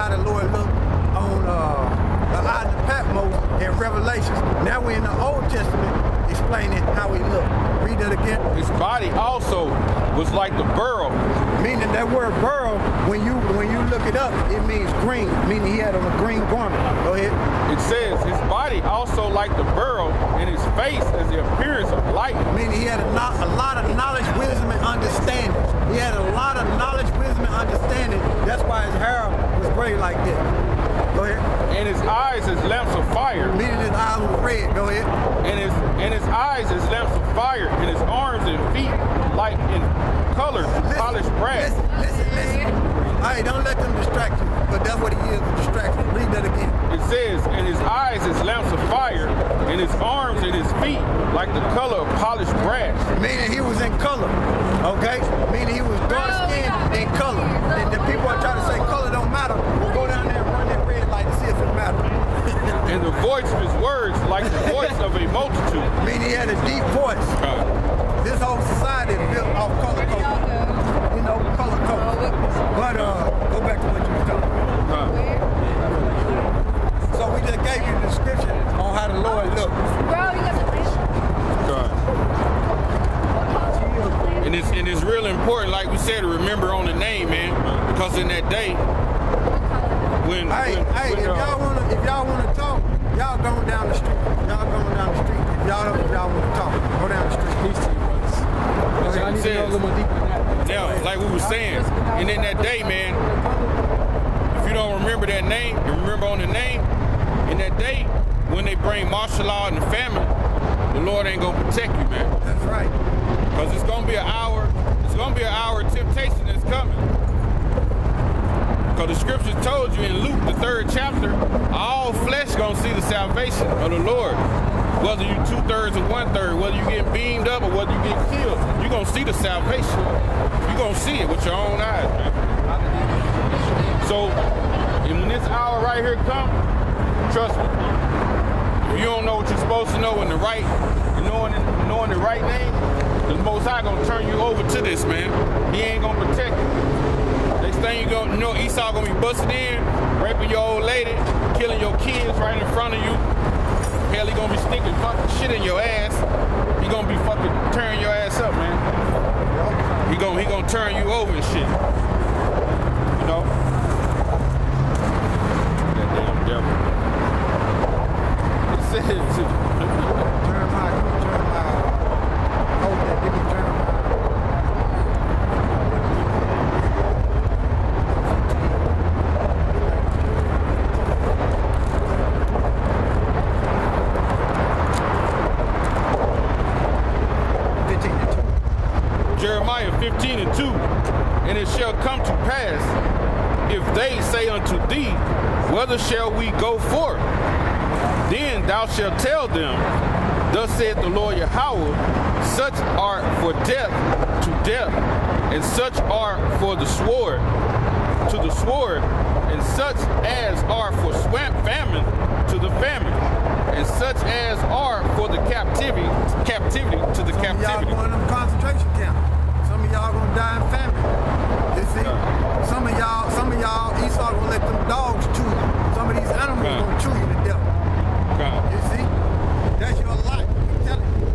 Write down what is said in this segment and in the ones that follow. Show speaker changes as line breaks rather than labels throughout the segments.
how the Lord looked on the island of Patmos in Revelations. Now we're in the Old Testament explaining how he looked. Read that again.
His body also was like the beryl.
Meaning that word beryl, when you look it up, it means green, meaning he had on a green garment. Go ahead.
It says his body also like the beryl, and his face as the appearance of light.
Meaning he had a lot of knowledge, wisdom, and understanding. He had a lot of knowledge, wisdom, and understanding. That's why his hair was gray like that. Go ahead.
And his eyes as lamps of fire.
Meaning his eyes were red. Go ahead.
And his eyes as lamps of fire, and his arms and feet like in color, polished brass.
Listen. Hey, don't let them distract you. But that's what he is, a distraction. Read that again.
It says, and his eyes as lamps of fire, and his arms and his feet like the color of polished brass.
Meaning he was in color, okay? Meaning he was dark skinned in color. And the people are trying to say color don't matter. We'll go down there and run that red light to see if it matters.
And the voice of his words like the voice of a multitude.
Meaning he had a deep voice. This whole society is built off color code. You know, color code. But go back to what you were talking about. So we just gave you the description on how the Lord looked.
And it's really important, like we said, to remember on the name, man, because in that day,
if y'all wanna talk, y'all going down the street. Y'all going down the street. If y'all wanna talk, go down the street.
I need to go a little more deep than that.
Now, like we were saying, and in that day, man, if you don't remember that name, you remember on the name, in that day, when they bring martial law and the famine, the Lord ain't gonna protect you, man.
That's right.
Because it's gonna be an hour of temptation that's coming. Because the scriptures told you in Luke, the 3rd chapter, all flesh gonna see the salvation of the Lord. Whether you 2/3 or 1/3, whether you get beamed up or whether you get killed, you're gonna see the salvation. You're gonna see it with your own eyes, man. So, and when this hour right here comes, trust me, if you don't know what you're supposed to know in the right, knowing the right name, the Most High gonna turn you over to this, man. He ain't gonna protect you. Next thing you gonna know, Esau gonna be busted in, raping your old lady, killing your kids right in front of you. Hell, he gonna be sticking fucking shit in your ass. He gonna be fucking tearing your ass up, man. He gonna turn you over and shit. You know? That damn devil. It says
Jeremiah. Hold that, give me Jeremiah.
Jeremiah 15:2, and it shall come to pass, if they say unto thee, whither shall we go forth? Then thou shalt tell them, thus saith the Lord Yahweh, such are for death to death, and such are for the sword to the sword, and such as are for famine to the famine, and such as are for the captivity to the captivity.
Y'all going to them concentration camps. Some of y'all gonna die in famine. You see? Some of y'all, Esau gonna let them dogs chew you. Some of these animals gonna chew you to death. You see? That's your life. I'm telling you.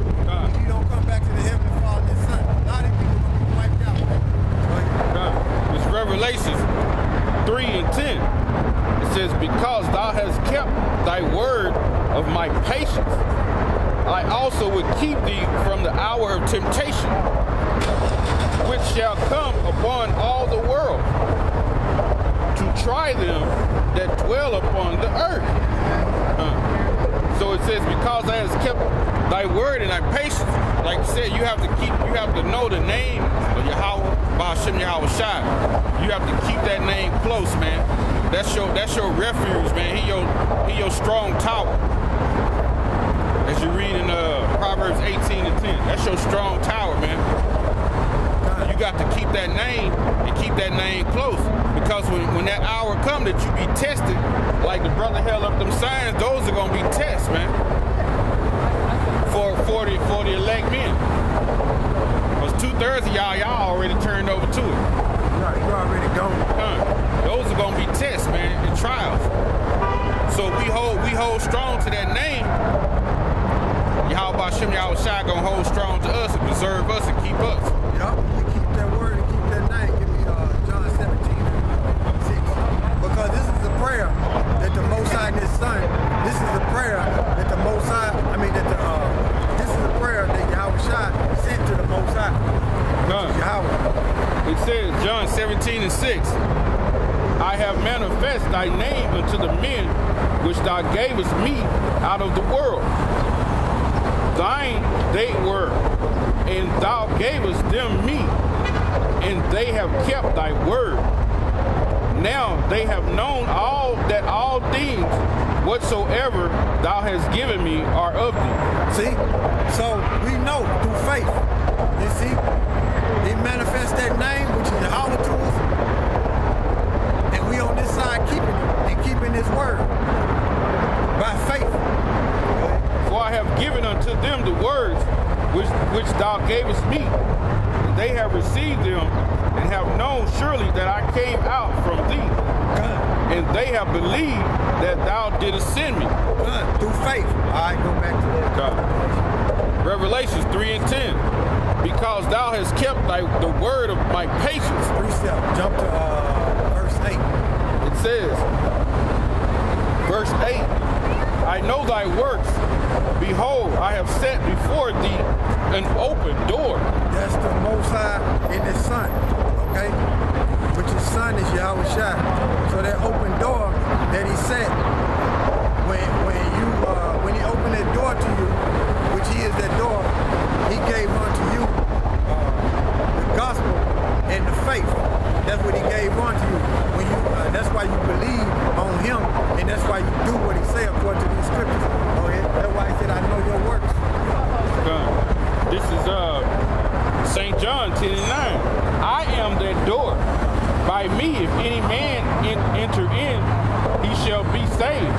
If you don't come back to the Heavenly Father and Son, a lot of people gonna be wiped out.
It's Revelations 3:10. It says, because thou hast kept thy word of my patience, I also would keep thee from the hour of temptation, which shall come upon all the world, to try them that dwell upon the earth. So it says, because I has kept thy word and thy patience, like you said, you have to know the name of Yahweh, Ba'ashem Yahweh Shai. You have to keep that name close, man. That's your refuge, man. He your strong tower. As you read in Proverbs 18:10, that's your strong tower, man. You got to keep that name and keep that name close, because when that hour comes that you be tested, like the brother held up them signs, those are gonna be tests, man. For the elect men, because 2/3 of y'all already turned over to it.
Right, you already gone.
Those are gonna be tests, man. hold strong to that name, Yahweh Shem Yahweh Shai gonna hold strong to us and preserve us and keep us.
Yup, you keep that word and keep that name. Give me John 17:6. Because this is the prayer that the Most High and His Son, this is the prayer that the Most High, this is the prayer that Yahweh Shai sent to the Most High. Yahweh.
It says, John 17:6, I have manifest thy name unto the men which thou gavest me out of the world. Thine they were, and thou gavest them me, and they have kept thy word. Now they have known all things whatsoever thou hast given me are of thee.
See? So we know through faith. You see? He manifests that name, which is Yahweh to us. And we on this side keeping it and keeping His word by faith.
For I have given unto them the words which thou gavest me. And they have received them and have known surely that I came out from thee. And they have believed that thou didst send me.
Through faith. All right, go back to that.
Revelations 3:10. Because thou hast kept the word of my patience.
3 steps. Jump to verse 8.
It says, verse 8, I know thy works. Behold, I have set before thee an open door.
That's the Most High and His Son, okay? Which His Son is Yahweh Shai. So that open door that He set, when He opened that door to you, which He is that door, He gave unto you the gospel and the faith. That's what He gave unto you. When you, that's why you believe on Him, and that's why you do what He say according to these scriptures. That's why He said, I know your works.
This is St. John 10:9. I am that door. By me, if any man enter in, he shall be saved,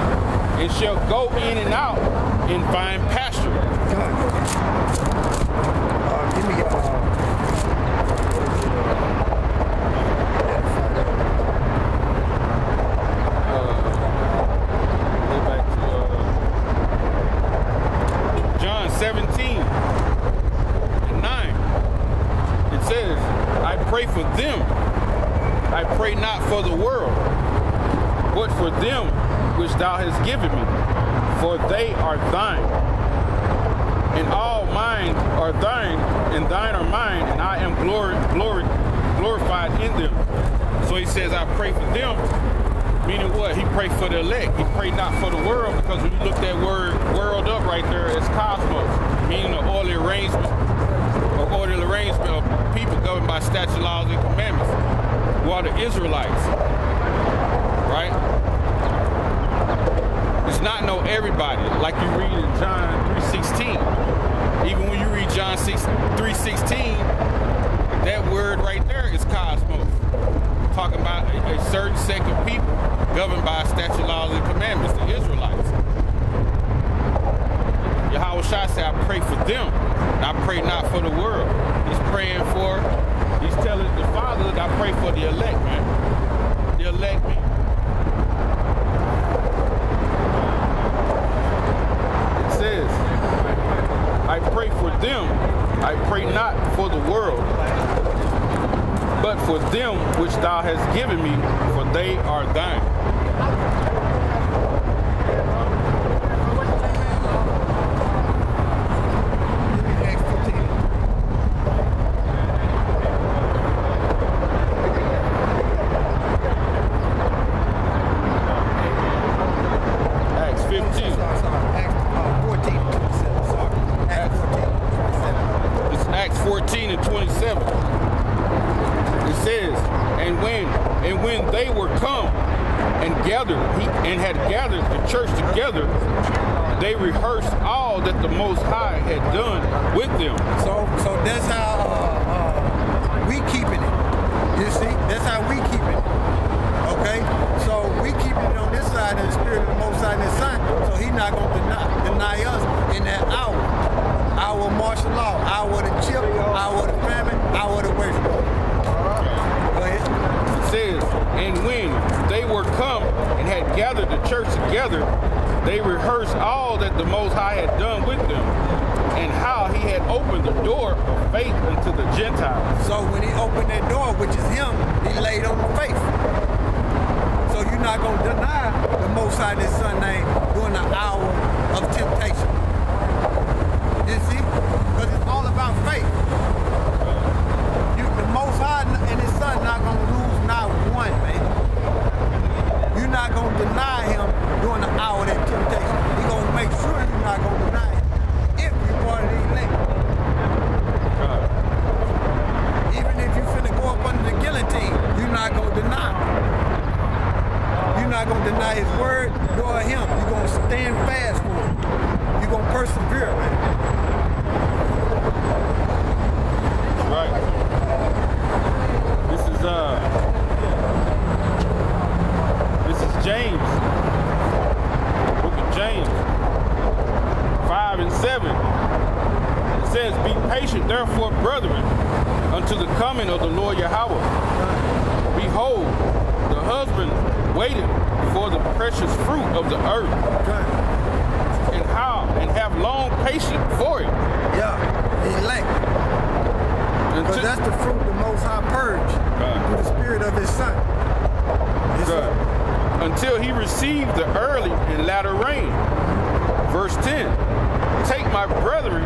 and shall go in and out and find pasture.
Give me
go back to John 17:9. It says, I pray for them. I pray not for the world, but for them which thou hast given me, for they are thine. And all mine are thine, and thine are mine, and I am glorified in them. So he says, I pray for them, meaning what? He prayed for the elect. He prayed not for the world, because when you look that word world up right there, it's cosmos, meaning the orderly arrangement of people governed by statute, laws, and commandments. Who are the Israelites, right? It's not no everybody, like you read in John 3:16. Even when you read John 3:16, that word right there is cosmos. Talking about a certain sect of people governed by statute, laws, and commandments, the Israelites. Yahweh Shai said, I pray for them. I pray not for the world. He's telling the Father, I pray for the elect, man. The elect, man. It says, I pray for them. I pray not for the world, but for them which thou hast given me, for they are thine. Acts 14:27. It says, and when they were come and gathered, and had gathered the church together, they rehearsed all that the Most High had done with them.
So that's how we keeping it. You see, that's how we keep it. Okay, so we keeping it on this side of the Spirit of the Most High and His Son. So He's not gonna deny us in that hour of martial law, hour of the chip, hour of the famine, hour of the worship. Go ahead.
It says, and when they were come and had gathered the church together, they rehearsed all that the Most High had done with them, and how he had opened the door of faith unto the Gentiles.
So when he opened that door, which is him, he laid on the faith. So you're not going to deny the Most High and his son name during the hour of temptation. You see? Because it's all about faith. The Most High and his son not going to lose not one, man. You're not going to deny him during the hour of that temptation. He's going to make sure you're not going to deny him if you're part of the elect. Even if you're finna go up under the guillotine, you're not going to deny him. You're not going to deny his word nor him. You're going to stand fast for him. You're going to persevere, man.
Right. This is James. Book of James 5 and 7. It says, "Be patient, therefore, brethren, unto the coming of the Lord Yahweh. Behold, the husband waited for the precious fruit of the earth, and have long patience for it."
Yeah, elect. Because that's the fruit the Most High purged through the spirit of his son.
Until he received the early and latter rain. Verse 10. "Take my brethren,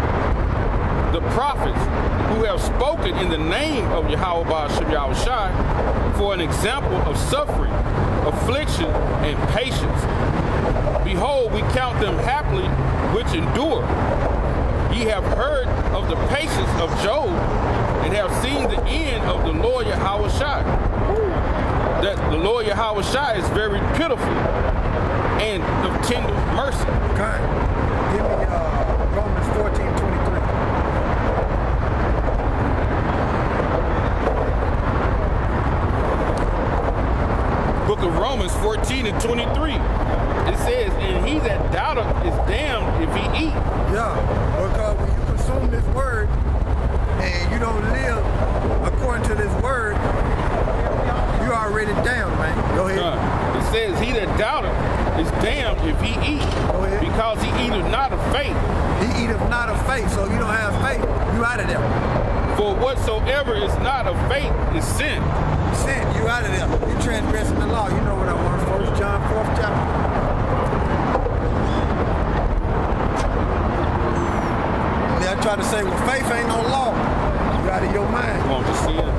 the prophets, who have spoken in the name of Yahweh Ba'ashem Yahushai, for an example of suffering, affliction, and patience. Behold, we count them happily which endure. Ye have heard of the patience of Job, and have seen the end of the Lord Yahushai, that the Lord Yahushai is very pitiful and of tender mercy."
Okay. Give me Romans 14:23.
Book of Romans 14 and 23. It says, "And he that doubteth is damned if he eat."
Yeah, because when you consume this word and you don't live according to this word, you're already damned, man. Go ahead.
It says, "He that doubteth is damned if he eat, because he eateth not of faith."
He eateth not of faith, so you don't have faith, you out of there.
"For whatsoever is not of faith is sin."
Sin, you out of there. You transgressing the law. You know what I want. 1 John 4th chapter. I try to say, well, faith ain't no law. You out of your mind.
You want to see it?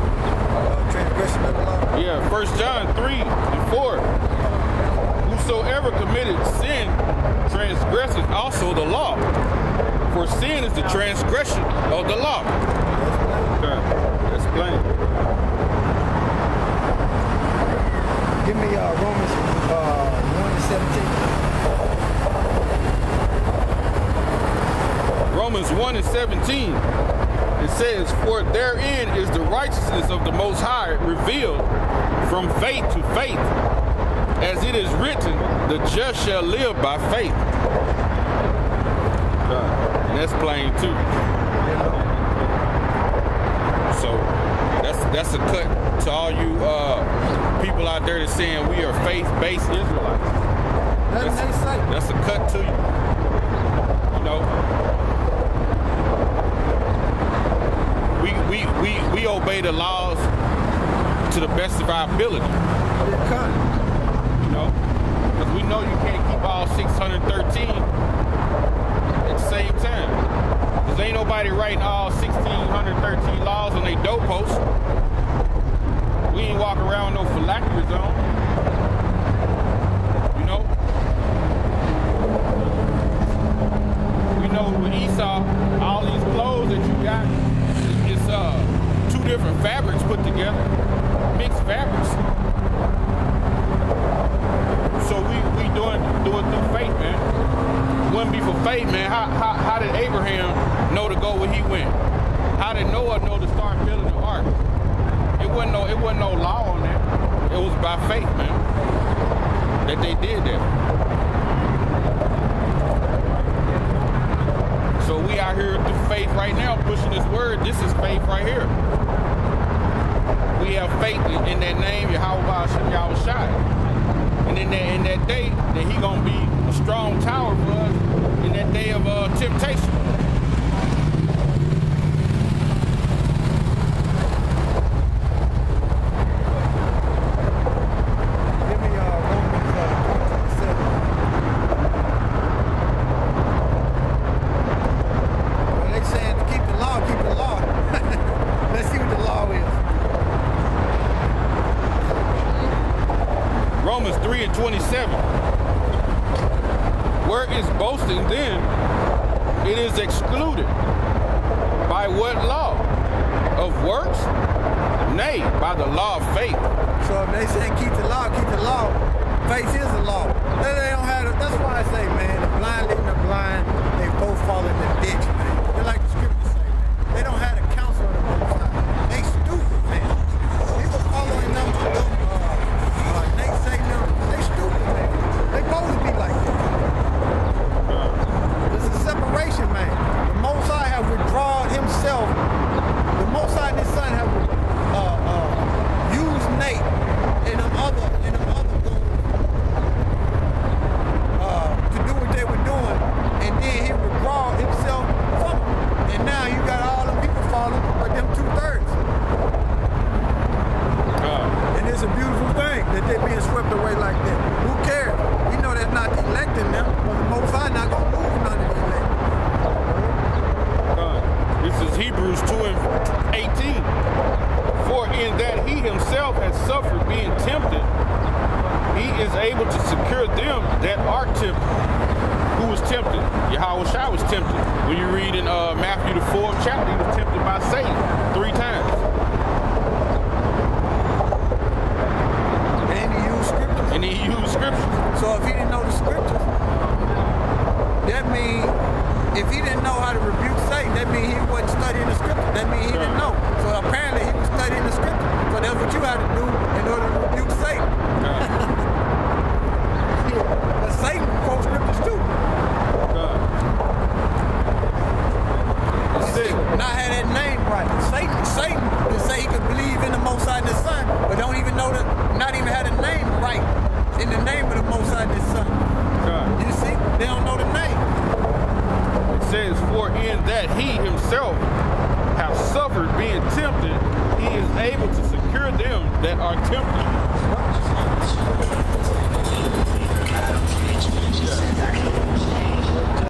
Transgression of the law.
Yeah, 1 John 3 and 4. "Whosoever committed sin transgresseth also the law. For sin is the transgression of the law." Okay, that's plain.
Give me Romans 1 and 17.
Romans 1 and 17. It says, "For therein is the righteousness of the Most High revealed from faith to faith, as it is written, the just shall live by faith." And that's plain too. So that's a cut to all you people out there that's saying we are faith-based Israelites. That's a cut to you. You know, we obey the laws to the best of our ability. You know, because we know you can't keep all 613 at the same time. Because ain't nobody writing all 1,613 laws on their doorposts. We ain't walking around with no phylacteries on. You know? We know with Esau, all these clothes that you got, it's two different fabrics put together, mixed fabrics. So we doing through faith, man. It wouldn't be for faith, man. How did Abraham know to go where he went? How did Noah know to start building the ark? It wasn't no law on that. It was by faith, man, that they did that. So we out here through faith right now, pushing this word. This is faith right here. We have faith in that name, Yahweh Ba'ashem Yahushai. And then in that day that he gonna be a strong tower for us in that day of temptation.
Give me Romans 3:27. Well, they saying to keep the law, keep the law. Let's see what the law is.
Romans 3:27. Where is boasting then? It is excluded. By what law? Of works? Nay, by the law of faith.
So if they saying keep the law, faith is the law. They don't have that's why I say, man, the blind leading the blind, they both fall in the ditch, man. They're like the scriptures say, man. They don't have the counsel of the Most High. They stupid, man. People following them, they say them, they stupid, man. They supposed to be like that. There's a separation, man. The Most High have withdrawn himself. The Most High and his son have used Nate and them other goons to do what they were doing, and then he withdraw himself from them. And now you got all them people following, but them 2/3. And it's a beautiful thing that they're being swept away like that. Who cares? We know that's not electing them, but the Most High not gonna move none of the elect.
This is Hebrews 2:18. For in that he himself has suffered being tempted, he is able to secure them that are tempted. Who was tempted? Yahushua was tempted. When you read in Matthew the 4th chapter, he was tempted by Satan 3 times.
And he used scriptures. So if he didn't know the scriptures, that means if he didn't know how to rebuke Satan, that means he wasn't studying the scripture. That means he didn't know. So apparently he was studying the scripture. So that's what you have to do in order to rebuke Satan. But Satan quotes scriptures too. Not have that name right. Satan can say he could believe in the Most High and his Son, but don't even know that, not even have the name right in the name of the Most High and his Son. You see, they don't know the name.
It says, for in that he himself has suffered being tempted, he is able to secure them that are tempted.